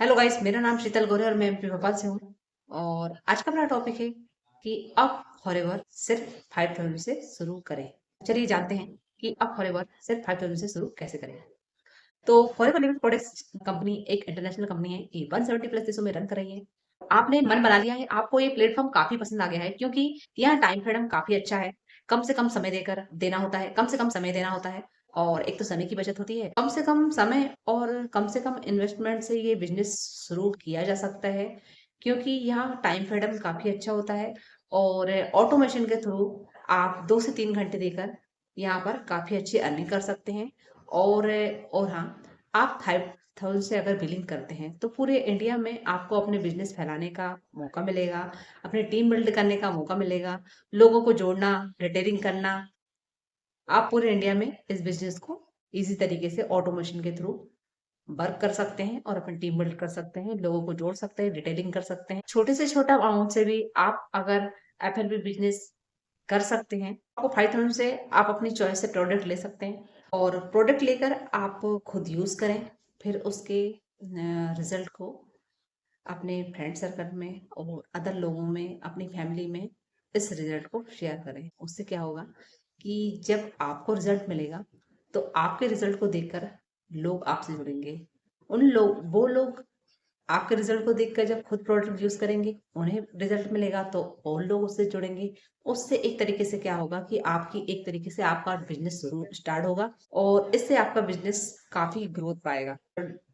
Hello guys, मेरा नाम शीतल गौर है और मैं एमपी भोपाल से हूँ। और आज का अपना टॉपिक है कि अप फॉरएवर सिर्फ 5,000 से शुरू करें। चलिए जानते हैं कि अप फॉरएवर सिर्फ 5,000 से शुरू कैसे करें। तो फॉरएवर लिविंग प्रोडक्ट्स कंपनी एक इंटरनेशनल कंपनी है। ये 170 प्लस देशों में रन कर रही है। आपने मन बना लिया है, आपको ये प्लेटफॉर्म काफी पसंद आ गया है क्योंकि यहाँ टाइम फ्रीडम काफी अच्छा है। कम से कम समय देकर देना होता है, कम से कम समय देना होता है। और एक तो समय की बचत होती है, कम से कम समय और कम से कम इन्वेस्टमेंट से ये बिजनेस शुरू किया जा सकता है क्योंकि यहाँ टाइम फ्रीडम काफी अच्छा होता है। और ऑटोमेशन के थ्रू आप 2 से 3 घंटे देकर यहाँ पर काफी अच्छी अर्निंग कर सकते हैं। और हाँ, आप 5,000 से अगर बिलिंग करते हैं तो पूरे इंडिया में आपको अपने बिजनेस फैलाने का मौका मिलेगा, अपनी टीम बिल्ड करने का मौका मिलेगा, लोगों को जोड़ना, रिटेलिंग करना। आप पूरे इंडिया में इस बिजनेस को इजी तरीके से ऑटोमेशन के थ्रू वर्क कर सकते हैं और अपनी टीम बिल्ड कर सकते हैं, लोगों को जोड़ सकते हैं, रिटेलिंग कर सकते हैं। छोटे से छोटा अमाउंट से भी आप अगर एफएनबी बिजनेस कर सकते हैं। आपको 5,000 से आप अपनी चॉइस से प्रोडक्ट ले सकते हैं और प्रोडक्ट लेकर आप खुद यूज करें। फिर उसके रिजल्ट को अपने फ्रेंड सर्कल में और अदर लोगों में, अपनी फैमिली में इस रिजल्ट को शेयर करें। उससे क्या होगा कि जब आपको रिजल्ट मिलेगा तो आपके रिजल्ट को देखकर लोग आपसे जुड़ेंगे। वो लोग आपके रिजल्ट को देखकर जब खुद प्रोडक्ट यूज करेंगे, उन्हें रिजल्ट मिलेगा तो और लोग उससे जुड़ेंगे। उससे एक तरीके से क्या होगा कि आपकी एक तरीके से आपका बिजनेस शुरू स्टार्ट होगा और इससे आपका बिजनेस काफी ग्रोथ पाएगा।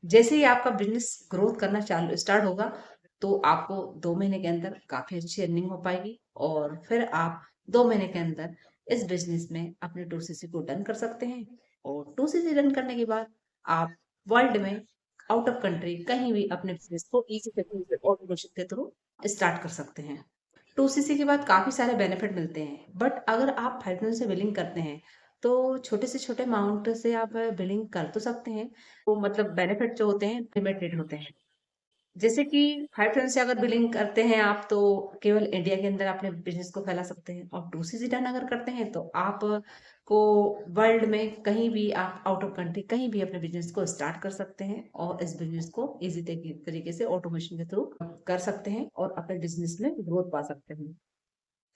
जैसे ही आपका बिजनेस ग्रोथ करना चालू स्टार्ट होगा तो आपको 2 महीने के अंदर काफी अच्छी अर्निंग हो पाएगी और फिर आप 2 महीने के अंदर इस बिजनेस में अपने 2cc को डन कर सकते हैं। और 2cc रन करने के बाद आप वर्ल्ड में, आउट ऑफ कंट्री, कहीं भी अपने बिजनेस को इजी तरीके से ऑटोमेशन के थ्रू स्टार्ट कर सकते हैं। 2cc के बाद काफी सारे बेनिफिट मिलते हैं, बट अगर आप 5,000 से बिलिंग करते हैं तो छोटे से छोटे अमाउंट से आप बिलिंग कर तो सकते हैं। तो मतलब बेनिफिट जो होते हैं लिमिटेड होते हैं। जैसे कि 5,000 से अगर बिलिंग करते हैं आप तो केवल इंडिया के अंदर अपने बिजनेस को फैला सकते हैं। और 2cc डन अगर करते हैं तो आप को वर्ल्ड में कहीं भी, आप आउट ऑफ कंट्री कहीं भी अपने बिजनेस को स्टार्ट कर सकते हैं और इस बिजनेस को इजी तरीके से ऑटोमेशन के थ्रू कर सकते हैं और अपने बिजनेस में ग्रोथ पा सकते हैं।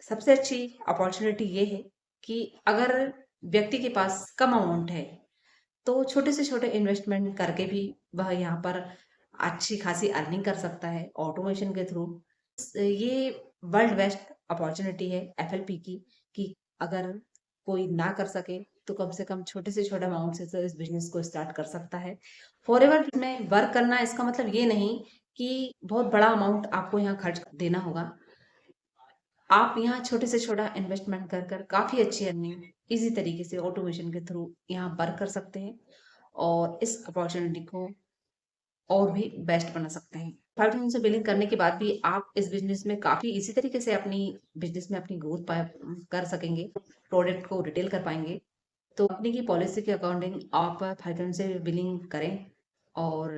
सबसे अच्छी अपॉर्चुनिटी ये है कि अगर व्यक्ति के पास कम अमाउंट है तो छोटे से छोटे इन्वेस्टमेंट करके भी वह यहाँ पर अच्छी खासी अर्निंग कर सकता है ऑटोमेशन के थ्रू। ये वर्ल्ड बेस्ट अपॉर्चुनिटी है एफएलपी की कि अगर कोई ना कर सके तो कम से कम छोटे से छोटे अमाउंट से तो इस बिजनेस को स्टार्ट कर सकता है। फॉरएवर में वर्क करना इसका मतलब ये नहीं कि बहुत बड़ा अमाउंट आपको यहाँ खर्च देना होगा। आप यहाँ छोटे से छोटा इन्वेस्टमेंट कर कर काफी अच्छी अर्निंग इजी तरीके से ऑटोमेशन के थ्रू यहाँ वर्क कर सकते हैं और इस अपॉर्चुनिटी को और भी बेस्ट बना सकते हैं। 5,000 से बिलिंग करने के बाद भी आप इस बिजनेस में काफी इसी तरीके से अपनी बिजनेस में अपनी ग्रोथ कर सकेंगे, प्रोडक्ट को रिटेल कर पाएंगे। तो कंपनी की पॉलिसी के अकॉर्डिंग आप 5,000 से बिलिंग करें। और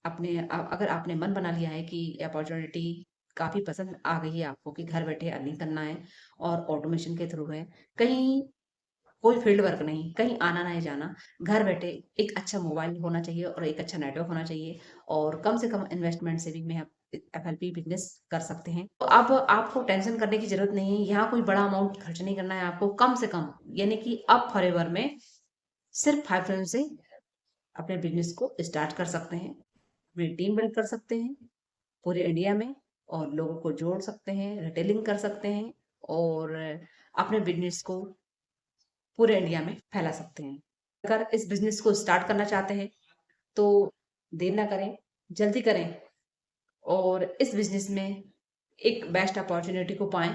अगर आपने मन बना लिया है कि अपॉर्चुनिटी काफी पसंद आ गई है आपको कि घर बैठे अर्निंग करना है और ऑटोमेशन के थ्रू है, कहीं कोई फील्ड वर्क नहीं, कहीं आना नहीं जाना, घर बैठे एक अच्छा मोबाइल होना चाहिए और एक अच्छा नेटवर्क होना चाहिए और कम से कम इन्वेस्टमेंट से भी मैं एफएलपी बिजनेस कर सकते हैं। तो अब आपको टेंशन करने की जरूरत नहीं है, यहाँ कोई बड़ा अमाउंट खर्च नहीं करना है आपको। कम से कम यानी कि अब फॉरएवर में सिर्फ 5,000 से अपने बिजनेस को स्टार्ट कर सकते हैं, अपनी टीम बिल्ड कर सकते हैं पूरे इंडिया में और लोगों को जोड़ सकते हैं, रिटेलिंग कर सकते हैं और अपने बिजनेस को पूरे इंडिया में फैला सकते हैं। अगर इस बिजनेस को स्टार्ट करना चाहते हैं तो देर ना करें, जल्दी करें और इस बिजनेस में एक बेस्ट अपॉर्चुनिटी को पाएं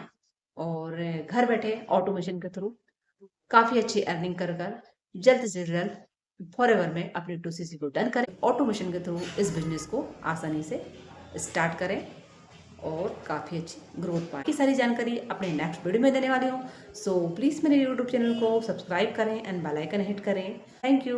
और घर बैठे ऑटोमेशन के थ्रू काफी अच्छी अर्निंग कर कर जल्द से जल्द फॉरएवर में अपने 2cc को डन करें। ऑटोमेशन के थ्रू इस बिजनेस को आसानी से स्टार्ट करें और काफ़ी अच्छी ग्रोथ पाएं। की सारी जानकारी अपने नेक्स्ट वीडियो में देने वाली हूँ। सो प्लीज़ मेरे यूट्यूब चैनल को सब्सक्राइब करें एंड बेल आइकन हिट करें। Thank you.